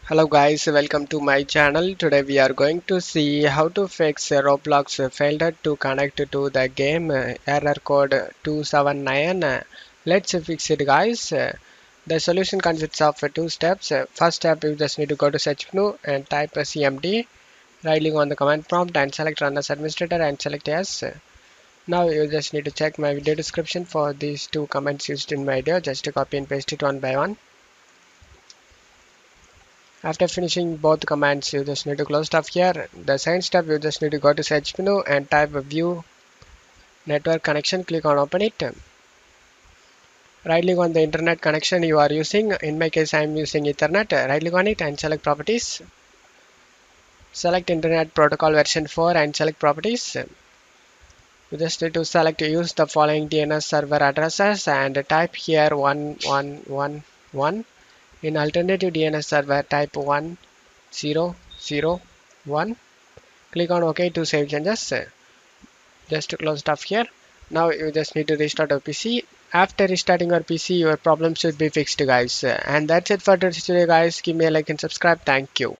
Hello guys, welcome to my channel. Today we are going to see how to fix Roblox failure to connect to the game error code 279. Let's fix it guys. The solution consists of two steps. First step, you just need to go to search menu and type cmd. Right click on the command prompt and select run as administrator and select yes. Now you just need to check my video description for these two commands used in my video. Just to copy and paste it one by one. After finishing both commands, you just need to close stuff here. The second step, you just need to go to search menu and type view network connection. Click on open it. Right click on the internet connection you are using. In my case, I am using Ethernet. Right click on it and select properties. Select internet protocol version 4 and select properties. You just need to select use the following DNS server addresses and type here 1111. In alternative DNS server, type 1001. Click on OK to save changes. Just to close stuff here. Now you just need to restart your PC. After restarting your PC, your problem should be fixed guys. And that's it for today guys. Give me a like and subscribe. Thank you.